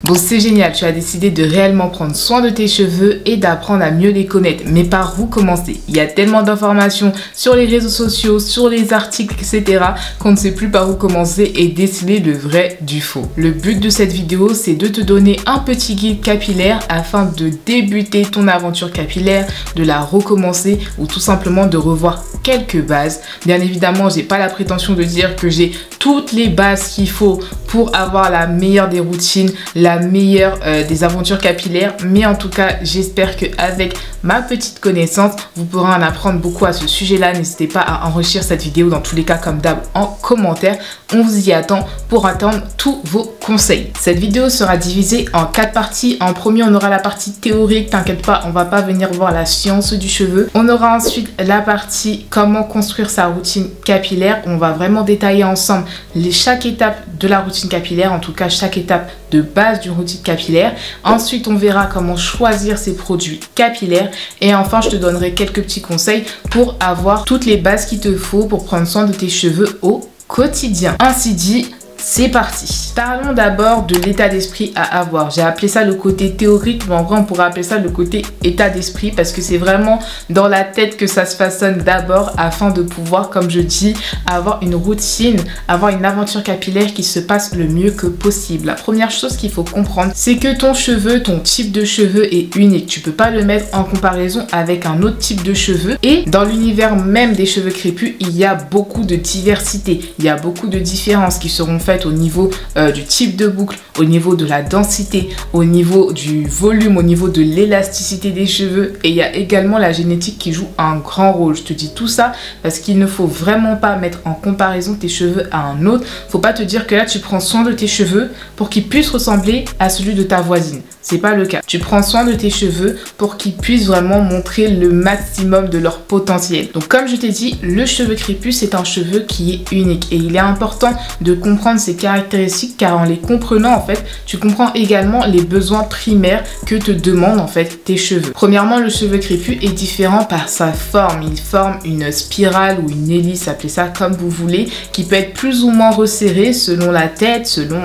Bon, c'est génial, tu as décidé de réellement prendre soin de tes cheveux et d'apprendre à mieux les connaître. Mais par où commencer? Il y a tellement d'informations sur les réseaux sociaux, sur les articles, etc. qu'on ne sait plus par où commencer et déceler le vrai du faux. Le but de cette vidéo, c'est de te donner un petit guide capillaire afin de débuter ton aventure capillaire, de la recommencer ou tout simplement de revoir quelques bases. Bien évidemment, j'ai pas la prétention de dire que j'ai toutes les bases qu'il faut pour avoir la meilleure des routines, la meilleure des aventures capillaires, mais en tout cas j'espère qu'avec ma petite connaissance vous pourrez en apprendre beaucoup à ce sujet là. N'hésitez pas à enrichir cette vidéo dans tous les cas comme d'hab en commentaire. On vous y attend pour attendre tous vos conseils. Cette vidéo sera divisée en 4 parties. En premier, on aura la partie théorique, t'inquiète pas, on va pas venir voir la science du cheveu. On aura ensuite la partie comment construire sa routine capillaire. On va vraiment détailler ensemble chaque étape de la routine capillaire, en tout cas chaque étape de base d'une routine capillaire. Ensuite, on verra comment choisir ses produits capillaires. Et enfin, je te donnerai quelques petits conseils pour avoir toutes les bases qu'il te faut pour prendre soin de tes cheveux au quotidien. Ainsi dit, c'est parti. Parlons d'abord de l'état d'esprit à avoir. J'ai appelé ça le côté théorique, mais en vrai on pourrait appeler ça le côté état d'esprit parce que c'est vraiment dans la tête que ça se façonne d'abord afin de pouvoir, comme je dis, avoir une routine, avoir une aventure capillaire qui se passe le mieux que possible. La première chose qu'il faut comprendre, c'est que ton cheveu, ton type de cheveux est unique. Tu peux pas le mettre en comparaison avec un autre type de cheveux. Et dans l'univers même des cheveux crépus, il y a beaucoup de diversité. Il y a beaucoup de différences qui seront faites au niveau du type de boucle, au niveau de la densité, au niveau du volume, au niveau de l'élasticité des cheveux. Et il y a également la génétique qui joue un grand rôle. Je te dis tout ça parce qu'il ne faut vraiment pas mettre en comparaison tes cheveux à un autre. Faut pas te dire que là tu prends soin de tes cheveux pour qu'ils puissent ressembler à celui de ta voisine. C'est pas le cas. Tu prends soin de tes cheveux pour qu'ils puissent vraiment montrer le maximum de leur potentiel. Donc comme je t'ai dit, le cheveu crépus c'est un cheveu qui est unique et il est important de comprendre ses caractéristiques car en les comprenant en fait, tu comprends également les besoins primaires que te demandent en fait tes cheveux. Premièrement, le cheveu crépus est différent par sa forme. Il forme une spirale ou une hélice, appelez ça comme vous voulez, qui peut être plus ou moins resserrée selon la tête, selon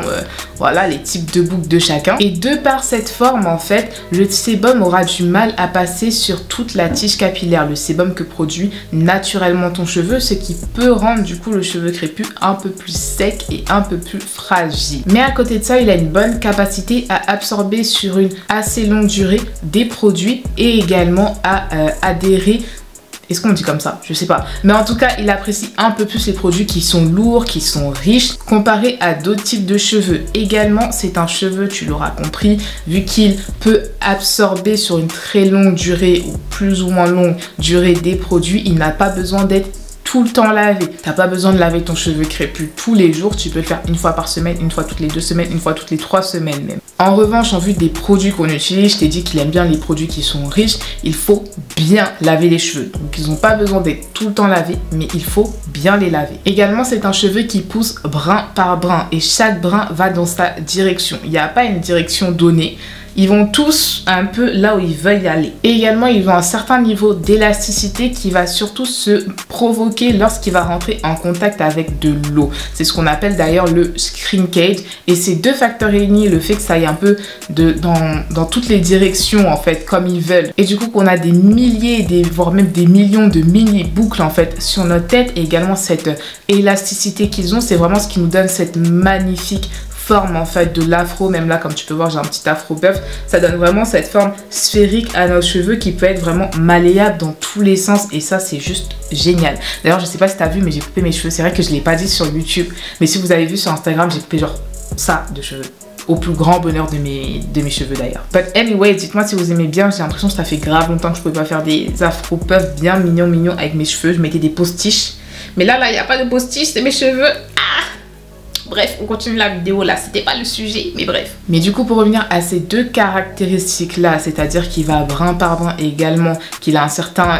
voilà les types de boucles de chacun. Et de par cette forme en fait, le sébum aura du mal à passer sur toute la tige capillaire, le sébum que produit naturellement ton cheveu, ce qui peut rendre du coup le cheveu crépus un peu plus sec et un peu plus fragile. Mais à côté de ça, il a une bonne capacité à absorber sur une assez longue durée des produits et également à adhérer. Est-ce qu'on dit comme ça? Je sais pas. Mais en tout cas, il apprécie un peu plus les produits qui sont lourds, qui sont riches, comparé à d'autres types de cheveux. Également, c'est un cheveu, tu l'auras compris, vu qu'il peut absorber sur une très longue durée ou plus ou moins longue durée des produits, il n'a pas besoin d'être tout le temps lavé. T'as pas besoin de laver ton cheveu crépus tous les jours. Tu peux le faire une fois par semaine, une fois toutes les 2 semaines, une fois toutes les 3 semaines même. En revanche, en vue des produits qu'on utilise, je t'ai dit qu'il aime bien les produits qui sont riches. Il faut bien laver les cheveux. Donc ils n'ont pas besoin d'être tout le temps lavés, mais il faut bien les laver. Également, c'est un cheveu qui pousse brin par brin et chaque brin va dans sa direction. Il n'y a pas une direction donnée. Ils vont tous un peu là où ils veulent aller. Et également, ils ont un certain niveau d'élasticité qui va surtout se provoquer lorsqu'il va rentrer en contact avec de l'eau. C'est ce qu'on appelle d'ailleurs le shrinkage. Et ces deux facteurs réunis, le fait que ça aille un peu dans toutes les directions en fait, comme ils veulent. Et du coup, qu'on a des milliers, voire même des millions de mini boucles en fait sur notre tête. Et également cette élasticité qu'ils ont, c'est vraiment ce qui nous donne cette magnifique forme en fait de l'afro. Même là, comme tu peux voir, j'ai un petit afro puff. Ça donne vraiment cette forme sphérique à nos cheveux qui peut être vraiment malléable dans tous les sens et ça c'est juste génial. D'ailleurs, je sais pas si tu as vu, mais j'ai coupé mes cheveux. C'est vrai que je l'ai pas dit sur YouTube, mais si vous avez vu sur Instagram, j'ai coupé genre ça de cheveux. Au plus grand bonheur de mes cheveux d'ailleurs. But anyway, dites-moi si vous aimez bien. J'ai l'impression que ça fait grave longtemps que je pouvais pas faire des afro puffs bien mignons avec mes cheveux. Je mettais des postiches. Mais là, il n'y a pas de postiches, c'est mes cheveux. Ah! Bref, on continue la vidéo là, c'était pas le sujet, mais bref. Mais du coup, pour revenir à ces deux caractéristiques là, c'est-à-dire qu'il va brin par brin et également qu'il a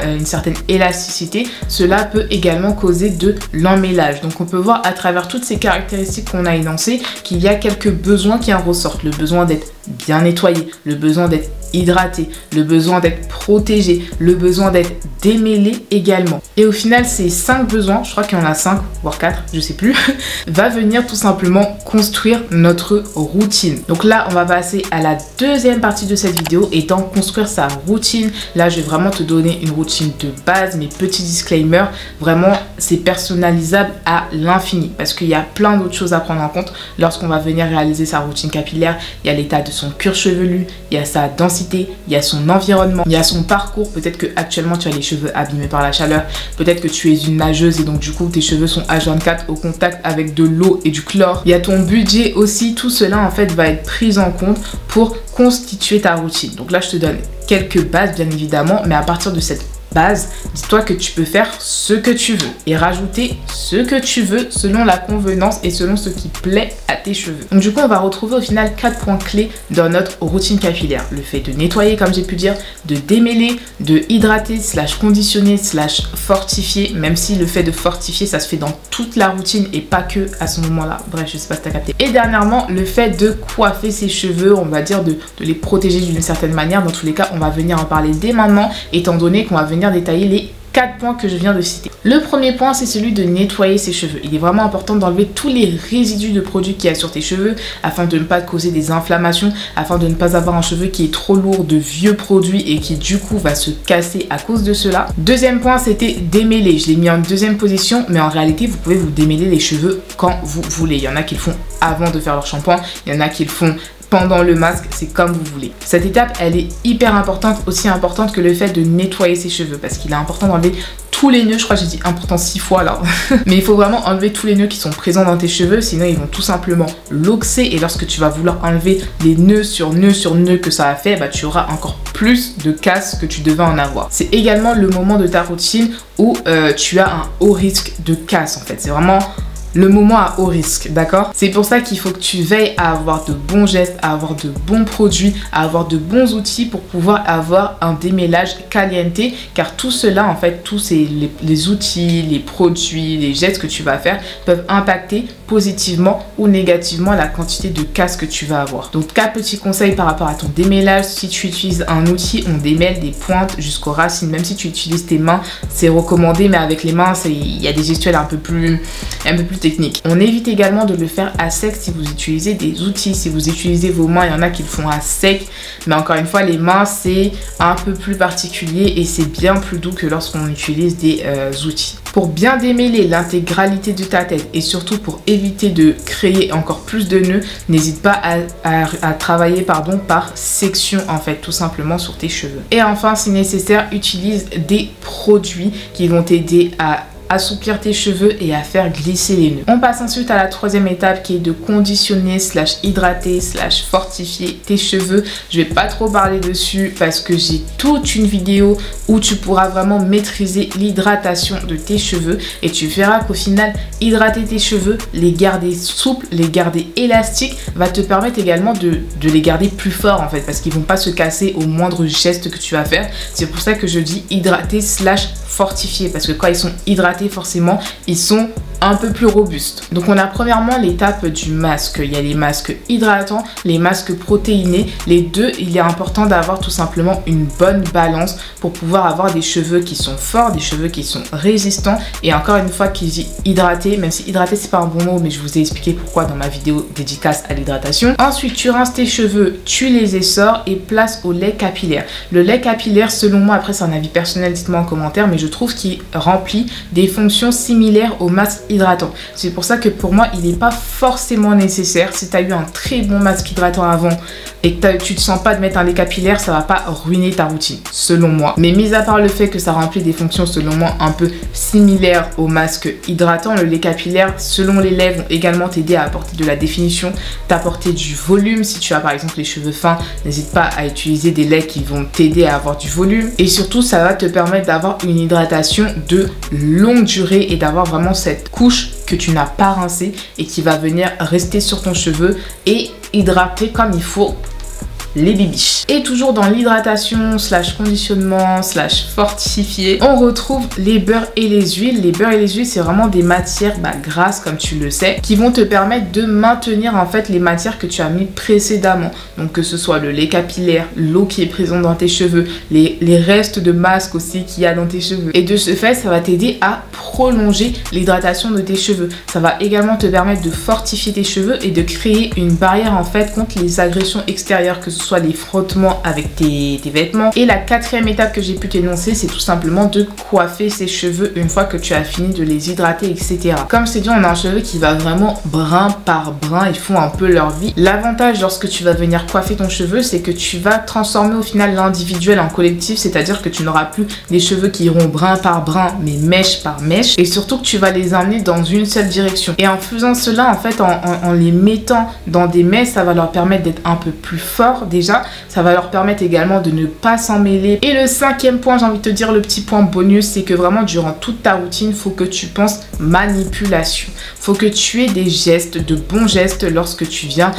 une certaine élasticité, cela peut également causer de l'emmêlage. Donc on peut voir à travers toutes ces caractéristiques qu'on a énoncées qu'il y a quelques besoins qui en ressortent. Le besoin d'être bien nettoyé, le besoin d'être hydraté, le besoin d'être protégé, le besoin d'être démêlé également. Et au final, ces 5 besoins, je crois qu'il y en a 5, voire 4, je sais plus, va venir tout simplement construire notre routine. Donc là, on va passer à la deuxième partie de cette vidéo, étant construire sa routine. Là, je vais vraiment te donner une routine de base, mes petits disclaimers. Vraiment, c'est personnalisable à l'infini parce qu'il y a plein d'autres choses à prendre en compte lorsqu'on va venir réaliser sa routine capillaire. Il y a l'état de son cuir chevelu, il y a sa densité, il y a son environnement, il y a son parcours. Peut-être que actuellement tu as les cheveux abîmés par la chaleur, peut-être que tu es une nageuse et donc du coup tes cheveux sont H24 au contact avec de l'eau et du chlore. Il y a ton budget aussi, tout cela en fait va être pris en compte pour constituer ta routine. Donc là je te donne quelques bases bien évidemment, mais à partir de cette base, dis-toi que tu peux faire ce que tu veux et rajouter ce que tu veux selon la convenance et selon ce qui plaît à tes cheveux. Donc du coup, on va retrouver au final 4 points clés dans notre routine capillaire. Le fait de nettoyer, comme j'ai pu dire, de démêler, de hydrater, conditionner, fortifier, même si le fait de fortifier, ça se fait dans toute la routine et pas que à ce moment-là. Bref, je sais pas si tu as capté. Et dernièrement, le fait de coiffer ses cheveux, on va dire de les protéger d'une certaine manière. Dans tous les cas, on va venir en parler dès maintenant, étant donné qu'on va venir détailler les 4 points que je viens de citer. Le premier point, c'est celui de nettoyer ses cheveux. Il est vraiment important d'enlever tous les résidus de produits qu'il y a sur tes cheveux afin de ne pas causer des inflammations, afin de ne pas avoir un cheveu qui est trop lourd de vieux produits et qui du coup va se casser à cause de cela. Deuxième point, c'était démêler. Je l'ai mis en deuxième position, mais en réalité, vous pouvez vous démêler les cheveux quand vous voulez. Il y en a qui le font avant de faire leur shampoing, il y en a qui le font pendant le masque, c'est comme vous voulez. Cette étape, elle est hyper importante, aussi importante que le fait de nettoyer ses cheveux parce qu'il est important d'enlever tous les nœuds. Je crois que j'ai dit important 6 fois là. Mais il faut vraiment enlever tous les nœuds qui sont présents dans tes cheveux, sinon ils vont tout simplement l'oxer et lorsque tu vas vouloir enlever les nœuds sur nœuds que ça a fait, bah, tu auras encore plus de casse que tu devais en avoir. C'est également le moment de ta routine où tu as un haut risque de casse en fait. C'est vraiment le moment à haut risque, d'accord? C'est pour ça qu'il faut que tu veilles à avoir de bons gestes, à avoir de bons produits, à avoir de bons outils pour pouvoir avoir un démêlage caliente, car tout cela, en fait, tous les outils, les produits, les gestes que tu vas faire peuvent impacter positivement ou négativement la quantité de casse que tu vas avoir. Donc, 4 petits conseils par rapport à ton démêlage. Si tu utilises un outil, on démêle des pointes jusqu'aux racines. Même si tu utilises tes mains, c'est recommandé, mais avec les mains, il y a des gestuels un peu plus technique. On évite également de le faire à sec si vous utilisez des outils. Si vous utilisez vos mains, il y en a qui le font à sec. Mais encore une fois, les mains, c'est un peu plus particulier et c'est bien plus doux que lorsqu'on utilise des outils. Pour bien démêler l'intégralité de ta tête et surtout pour éviter de créer encore plus de nœuds, n'hésite pas à travailler par section en fait, tout simplement sur tes cheveux. Et enfin, si nécessaire, utilise des produits qui vont t'aider à assouplir tes cheveux et à faire glisser les nœuds. On passe ensuite à la troisième étape qui est de conditionner hydrater fortifier tes cheveux. Je vais pas trop parler dessus parce que j'ai toute une vidéo où tu pourras vraiment maîtriser l'hydratation de tes cheveux et tu verras qu'au final hydrater tes cheveux, les garder souples, les garder élastiques va te permettre également de les garder plus forts en fait parce qu'ils vont pas se casser au moindre geste que tu vas faire. C'est pour ça que je dis hydrater fortifier parce que quand ils sont hydratés forcément ils sont un peu plus robustes. Donc on a premièrement l'étape du masque. Il y a les masques hydratants, les masques protéinés. Les deux, il est important d'avoir tout simplement une bonne balance pour pouvoir avoir des cheveux qui sont forts, des cheveux qui sont résistants et encore une fois qui dit hydraté, même si hydraté c'est pas un bon mot mais je vous ai expliqué pourquoi dans ma vidéo dédicace à l'hydratation. Ensuite tu rinces tes cheveux, tu les essores et place au lait capillaire. Le lait capillaire selon moi, après c'est un avis personnel, dites-moi en commentaire, mais je trouve qu'il remplit des fonctions similaires au masque hydratant. C'est pour ça que pour moi, il n'est pas forcément nécessaire. Si tu as eu un très bon masque hydratant avant et que tu ne te sens pas de mettre un lait capillaire, ça va pas ruiner ta routine, selon moi. Mais mis à part le fait que ça remplit des fonctions, selon moi, un peu similaires au masque hydratant, le lait capillaire, selon les laits, vont également t'aider à apporter de la définition, t'apporter du volume. Si tu as par exemple les cheveux fins, n'hésite pas à utiliser des laits qui vont t'aider à avoir du volume. Et surtout, ça va te permettre d'avoir une hydratation de longue durée et d'avoir vraiment cette couche que tu n'as pas rincée et qui va venir rester sur ton cheveu et hydrater comme il faut les bibiches. Et toujours dans l'hydratation slash conditionnement slash fortifié, on retrouve les beurres et les huiles. Les beurres et les huiles, c'est vraiment des matières grasses, comme tu le sais, qui vont te permettre de maintenir en fait les matières que tu as mis précédemment. Donc que ce soit le lait capillaire, l'eau qui est présente dans tes cheveux, les restes de masque aussi qu'il y a dans tes cheveux. Et de ce fait, ça va t'aider à prolonger l'hydratation de tes cheveux. Ça va également te permettre de fortifier tes cheveux et de créer une barrière en fait contre les agressions extérieures, que ce soit les frottements avec tes vêtements. Et la quatrième étape que j'ai pu t'énoncer, c'est tout simplement de coiffer ses cheveux une fois que tu as fini de les hydrater, etc. Comme je t'ai dit, on a un cheveu qui va vraiment brin par brin, ils font un peu leur vie. L'avantage lorsque tu vas venir coiffer ton cheveu, c'est que tu vas transformer au final l'individuel en collectif, c'est-à-dire que tu n'auras plus des cheveux qui iront brin par brin, mais mèche par mèche, et surtout que tu vas les amener dans une seule direction. Et en faisant cela, en fait, en les mettant dans des mèches, ça va leur permettre d'être un peu plus fort déjà, ça va leur permettre également de ne pas s'en mêler. Et le cinquième point, j'ai envie de te dire, le petit point bonus, c'est que vraiment durant toute ta routine, il faut que tu penses manipulation. Faut que tu aies des gestes, de bons gestes lorsque tu viens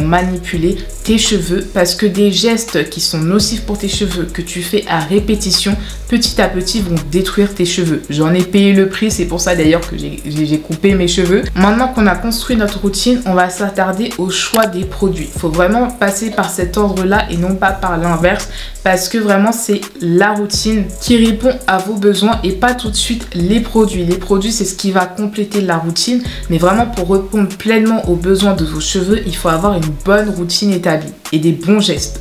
manipuler tes cheveux, parce que des gestes qui sont nocifs pour tes cheveux, que tu fais à répétition, petit à petit vont détruire tes cheveux. J'en ai payé le prix, c'est pour ça d'ailleurs que j'ai coupé mes cheveux. Maintenant qu'on a construit notre routine, on va s'attarder au choix des produits. Il faut vraiment passer par cet ordre-là et non pas par l'inverse, parce que vraiment c'est la routine qui répond à vos besoins et pas tout de suite les produits. Les produits, c'est ce qui va compléter la routine, mais vraiment pour répondre pleinement aux besoins de vos cheveux, il faut avoir une bonne routine établie et des bons gestes.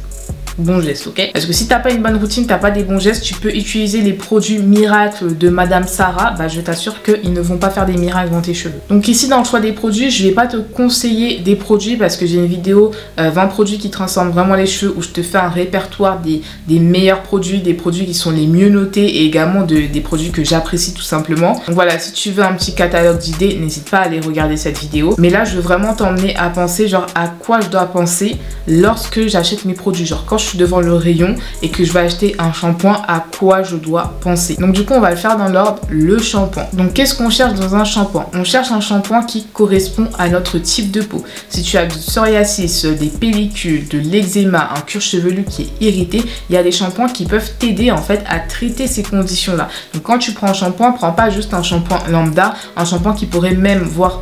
Bons gestes, ok? Parce que si t'as pas une bonne routine, t'as pas des bons gestes, tu peux utiliser les produits miracles de Madame Sarah, je t'assure qu'ils ne vont pas faire des miracles dans tes cheveux. Donc ici, dans le choix des produits, je vais pas te conseiller des produits parce que j'ai une vidéo 20 produits qui transforment vraiment les cheveux, où je te fais un répertoire des meilleurs produits, des produits qui sont les mieux notés et également des produits que j'apprécie tout simplement. Donc voilà, si tu veux un petit catalogue d'idées, n'hésite pas à aller regarder cette vidéo. Mais là, je veux vraiment t'emmener à penser genre à quoi je dois penser lorsque j'achète mes produits. Genre quand je suis devant le rayon et que je vais acheter un shampoing, à quoi je dois penser. Donc du coup, on va le faire dans l'ordre, le shampoing. Donc qu'est-ce qu'on cherche dans un shampoing? On cherche un shampoing qui correspond à notre type de peau. Si tu as du psoriasis, des pellicules, de l'eczéma, un cuir chevelu qui est irrité, il y a des shampoings qui peuvent t'aider en fait à traiter ces conditions-là. Donc quand tu prends un shampoing, prends pas juste un shampoing lambda, un shampoing qui pourrait même voir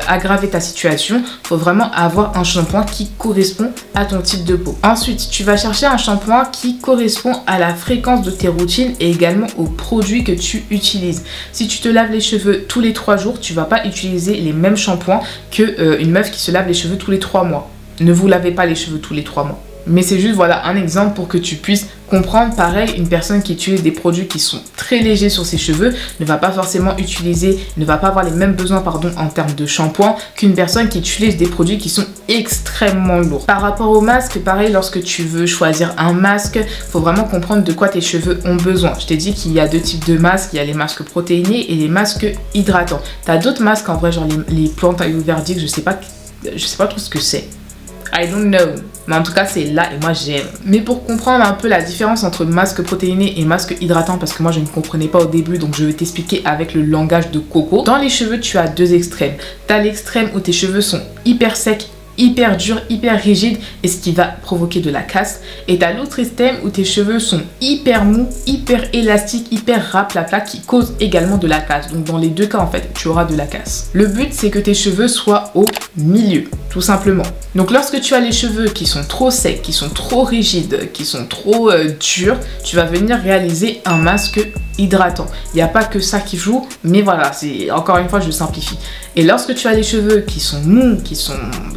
aggraver ta situation. Il faut vraiment avoir un shampoing qui correspond à ton type de peau. Ensuite, tu vas chercher un shampoing qui correspond à la fréquence de tes routines et également aux produits que tu utilises. Si tu te laves les cheveux tous les 3 jours, tu vas pas utiliser les mêmes shampoings que une meuf qui se lave les cheveux tous les 3 mois. Ne vous lavez pas les cheveux tous les 3 mois. Mais c'est juste voilà un exemple pour que tu puisses comprendre. Pareil, une personne qui utilise des produits qui sont très légers sur ses cheveux ne va pas forcément ne va pas avoir les mêmes besoins en termes de shampoing qu'une personne qui utilise des produits qui sont extrêmement lourds. Par rapport au masque, pareil, lorsque tu veux choisir un masque, il faut vraiment comprendre de quoi tes cheveux ont besoin. Je t'ai dit qu'il y a 2 types de masques, il y a les masques protéinés et les masques hydratants. Tu as d'autres masques en vrai, genre les plantes ayurvédiques, je sais pas trop ce que c'est. I don't know. Mais en tout cas, c'est là et moi j'aime. Mais pour comprendre un peu la différence entre masque protéiné et masque hydratant, parce que moi je ne comprenais pas au début, donc je vais t'expliquer avec le langage de Coco. Dans les cheveux, tu as 2 extrêmes. Tu as l'extrême où tes cheveux sont hyper secs, hyper dur, hyper rigide et ce qui va provoquer de la casse. Et t'as l'autre extrême où tes cheveux sont hyper mous, hyper élastiques, hyper raplapla qui cause également de la casse. Donc dans les 2 cas en fait, tu auras de la casse. Le but c'est que tes cheveux soient au milieu, tout simplement. Donc lorsque tu as les cheveux qui sont trop secs, qui sont trop rigides, qui sont trop durs, tu vas venir réaliser un masque hydratant. Il n'y a pas que ça qui joue, mais voilà, c'est encore une fois je simplifie. Et lorsque tu as les cheveux qui sont mous,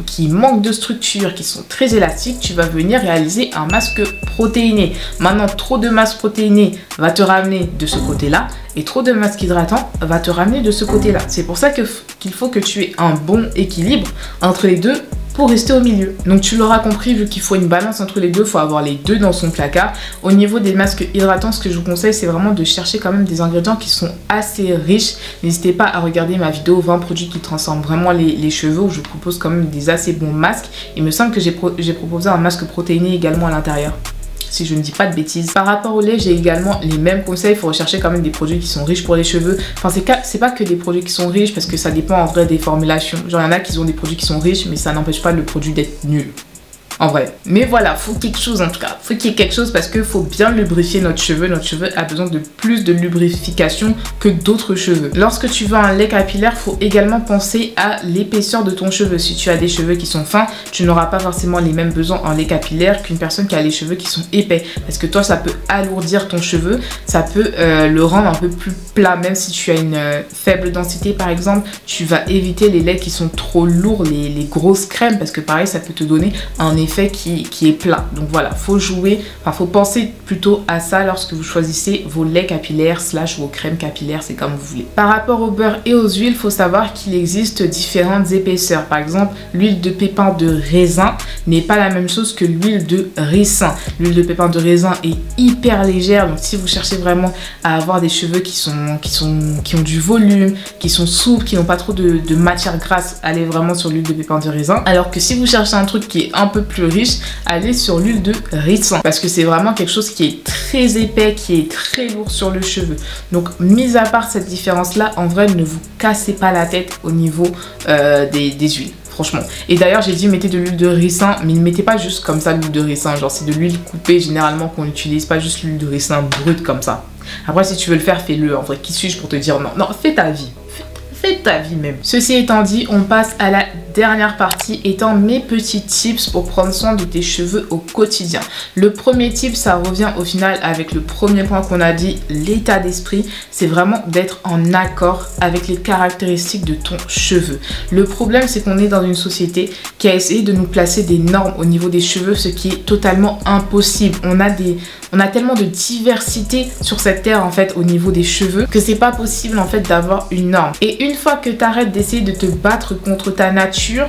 qui manquent de structure, qui sont très élastiques, tu vas venir réaliser un masque protéiné. Maintenant, trop de masque protéiné va te ramener de ce côté-là et trop de masque hydratant va te ramener de ce côté-là. C'est pour ça qu'il faut que tu aies un bon équilibre entre les deux pour rester au milieu. Donc tu l'auras compris, vu qu'il faut une balance entre les deux, il faut avoir les deux dans son placard. Au niveau des masques hydratants, ce que je vous conseille, c'est vraiment de chercher quand même des ingrédients qui sont assez riches. N'hésitez pas à regarder ma vidéo 20 produits qui transforment vraiment les cheveux, où je propose quand même des assez bons masques. Il me semble que j'ai proposé un masque protéiné également à l'intérieur, si je ne dis pas de bêtises. Par rapport au lait, j'ai également les mêmes conseils. Il faut rechercher quand même des produits qui sont riches pour les cheveux. Enfin, c'est pas que des produits qui sont riches, parce que ça dépend en vrai des formulations. Genre, il y en a qui ont des produits qui sont riches, mais ça n'empêche pas le produit d'être nul. en vrai. Mais voilà, faut quelque chose en tout cas. Faut qu'il y ait quelque chose parce qu'il faut bien lubrifier notre cheveu. Notre cheveu a besoin de plus de lubrification que d'autres cheveux. Lorsque tu veux un lait capillaire, faut également penser à l'épaisseur de ton cheveu. Si tu as des cheveux qui sont fins, tu n'auras pas forcément les mêmes besoins en lait capillaire qu'une personne qui a les cheveux qui sont épais. Parce que toi, ça peut alourdir ton cheveu, ça peut le rendre un peu plus plat. Même si tu as une faible densité par exemple, tu vas éviter les laits qui sont trop lourds, les grosses crèmes, parce que pareil, ça peut te donner un effet qui est plat. Donc voilà, faut penser plutôt à ça lorsque vous choisissez vos laits capillaires / vos crèmes capillaires, c'est comme vous voulez. Par rapport au beurre et aux huiles, il faut savoir qu'il existe différentes épaisseurs. Par exemple, l'huile de pépin de raisin n'est pas la même chose que l'huile de ricin. L'huile de pépin de raisin est hyper légère, donc si vous cherchez vraiment à avoir des cheveux qui ont du volume, qui sont souples, qui n'ont pas trop de matière grasse, allez vraiment sur l'huile de pépin de raisin. Alors que si vous cherchez un truc qui est un peu plus riche, allez sur l'huile de ricin, parce que c'est vraiment quelque chose qui est très épais, qui est très lourd sur le cheveu. Donc mis à part cette différence là, en vrai ne vous cassez pas la tête au niveau des huiles. Franchement. Et d'ailleurs, j'ai dit mettez de l'huile de ricin, mais ne mettez pas juste comme ça l'huile de ricin. Genre, c'est de l'huile coupée généralement qu'on utilise, pas juste l'huile de ricin brute comme ça. Après, si tu veux le faire, fais-le. En vrai, qui suis-je pour te dire non? Non, fais ta vie. Fais ta vie même. Ceci étant dit, on passe à la dernière partie étant mes petits tips pour prendre soin de tes cheveux au quotidien. Le premier tip, ça revient au final avec le premier point qu'on a dit, l'état d'esprit. C'est vraiment d'être en accord avec les caractéristiques de ton cheveu. Le problème, c'est qu'on est dans une société qui a essayé de nous placer des normes au niveau des cheveux, ce qui est totalement impossible. On a tellement de diversité sur cette terre en fait au niveau des cheveux que c'est pas possible en fait d'avoir une norme. Et une fois que tu arrêtes d'essayer de te battre contre ta nature,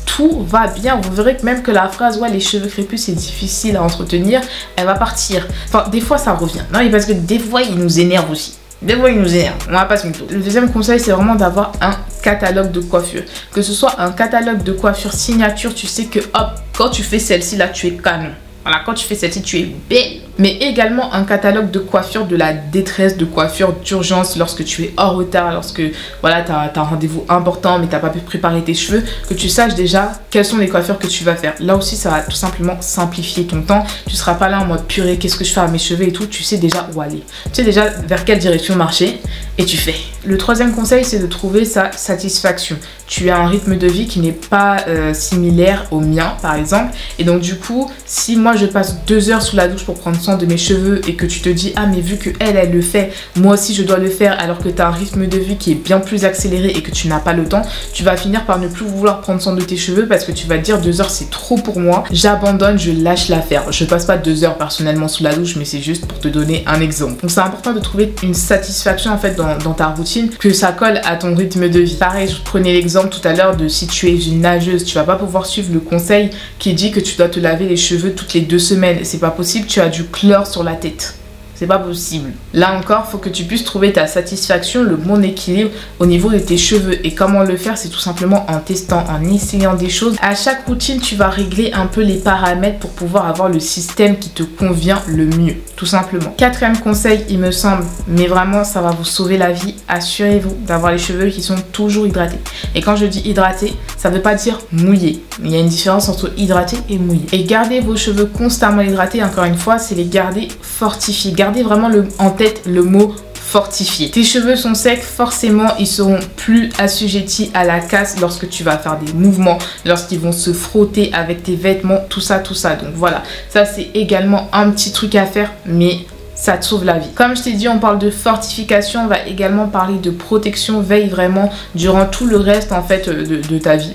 tout va bien. Vous verrez que même que la phrase ouais les cheveux crépus c'est difficile à entretenir, elle va partir. Enfin des fois ça revient. Non mais parce que des fois ils nous énervent aussi. Des fois ils nous énervent, on va pas se mytho. Le deuxième conseil c'est vraiment d'avoir un catalogue de coiffure. Que ce soit un catalogue de coiffure signature, tu sais que hop, quand tu fais celle-ci là tu es canon. Voilà, quand tu fais celle-ci tu es belle. Mais également un catalogue de coiffure de la détresse, de coiffure d'urgence lorsque tu es en retard, lorsque voilà, tu as un rendez-vous important mais tu n'as pas pu préparer tes cheveux, que tu saches déjà quelles sont les coiffures que tu vas faire. Là aussi, ça va tout simplement simplifier ton temps. Tu ne seras pas là en mode purée, qu'est-ce que je fais à mes cheveux et tout. Tu sais déjà où aller. Tu sais déjà vers quelle direction marcher et tu fais. Le troisième conseil, c'est de trouver sa satisfaction. Tu as un rythme de vie qui n'est pas similaire au mien, par exemple. Et donc du coup, si moi je passe 2 heures sous la douche pour prendre soin de mes cheveux et que tu te dis ah mais vu que elle le fait, moi aussi je dois le faire, alors que tu as un rythme de vie qui est bien plus accéléré et que tu n'as pas le temps, tu vas finir par ne plus vouloir prendre soin de tes cheveux parce que tu vas te dire 2 heures c'est trop pour moi, j'abandonne, je lâche l'affaire. Je passe pas 2 heures personnellement sous la douche, mais c'est juste pour te donner un exemple. Donc c'est important de trouver une satisfaction en fait dans ta routine, que ça colle à ton rythme de vie. Pareil, je prenais l'exemple tout à l'heure de si tu es une nageuse, tu vas pas pouvoir suivre le conseil qui dit que tu dois te laver les cheveux toutes les 2 semaines. C'est pas possible, tu as du chlore sur la tête. C'est pas possible. Là encore, il faut que tu puisses trouver ta satisfaction, le bon équilibre au niveau de tes cheveux. Et comment le faire? C'est tout simplement en testant, en essayant des choses. À chaque routine, tu vas régler un peu les paramètres pour pouvoir avoir le système qui te convient le mieux. Tout simplement. Quatrième conseil, il me semble, mais vraiment, ça va vous sauver la vie. Assurez-vous d'avoir les cheveux qui sont toujours hydratés. Et quand je dis hydraté, ça ne veut pas dire mouillé. Il y a une différence entre hydraté et mouillé. Et gardez vos cheveux constamment hydratés, encore une fois, c'est les garder fortifiés. Gardez vraiment en tête le mot fortifié. Tes cheveux sont secs, forcément ils seront plus assujettis à la casse lorsque tu vas faire des mouvements, lorsqu'ils vont se frotter avec tes vêtements, tout ça. Donc voilà, ça c'est également un petit truc à faire, mais ça te sauve la vie. Comme je t'ai dit, on parle de fortification, on va également parler de protection. Veille vraiment durant tout le reste en fait de ta vie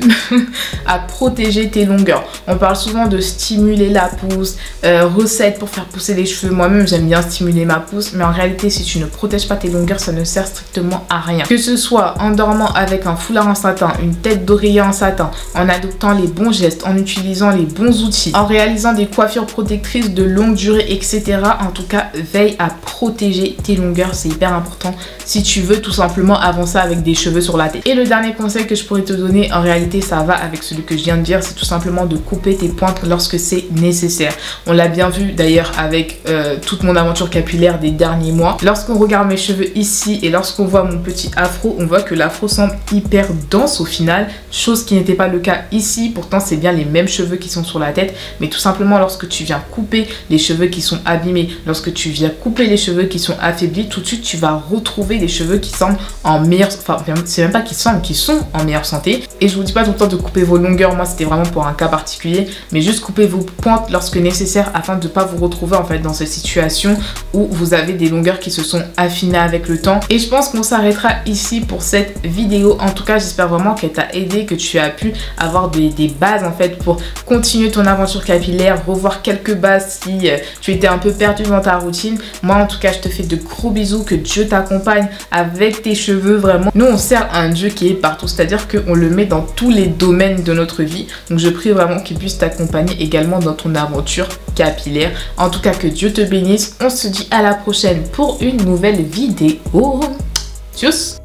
à protéger tes longueurs. On parle souvent de stimuler la pousse, recettes pour faire pousser les cheveux. Moi-même j'aime bien stimuler ma pousse, mais en réalité si tu ne protèges pas tes longueurs, ça ne sert strictement à rien. Que ce soit en dormant avec un foulard en satin, une tête d'oreiller en satin, en adoptant les bons gestes, en utilisant les bons outils, en réalisant des coiffures protectrices de longue durée, etc. En tout cas, veille à protéger tes longueurs, c'est hyper important si tu veux tout simplement avancer avec des cheveux sur la tête. Et le dernier conseil que je pourrais te donner, en réalité ça va avec celui que je viens de dire, c'est tout simplement de couper tes pointes lorsque c'est nécessaire. On l'a bien vu d'ailleurs avec toute mon aventure capillaire des derniers mois. Lorsqu'on regarde mes cheveux ici et lorsqu'on voit mon petit afro, on voit que l'afro semble hyper dense au final, chose qui n'était pas le cas ici. Pourtant c'est bien les mêmes cheveux qui sont sur la tête, mais tout simplement lorsque tu viens couper les cheveux qui sont abîmés, lorsque tu viens couper les cheveux qui sont affaiblis, tout de suite tu vas retrouver des cheveux qui semblent en meilleure, enfin c'est même pas qui semblent, qui sont en meilleure santé. Et je vous dis pas tout le temps de couper vos longueurs, moi c'était vraiment pour un cas particulier, mais juste couper vos pointes lorsque nécessaire afin de ne pas vous retrouver en fait dans cette situation où vous avez des longueurs qui se sont affinées avec le temps. Et je pense qu'on s'arrêtera ici pour cette vidéo. En tout cas j'espère vraiment qu'elle t'a aidé, que tu as pu avoir des bases en fait pour continuer ton aventure capillaire, revoir quelques bases si tu étais un peu perdu dans ta routine. Moi en tout cas je te fais de gros bisous, que Dieu t'accompagne avec tes cheveux vraiment. Nous on sert un Dieu qui est partout, c'est-à-dire qu'on le met dans tous les domaines de notre vie. Donc je prie vraiment qu'il puisse t'accompagner également dans ton aventure capillaire. En tout cas que Dieu te bénisse. On se dit à la prochaine pour une nouvelle vidéo. Tchuss!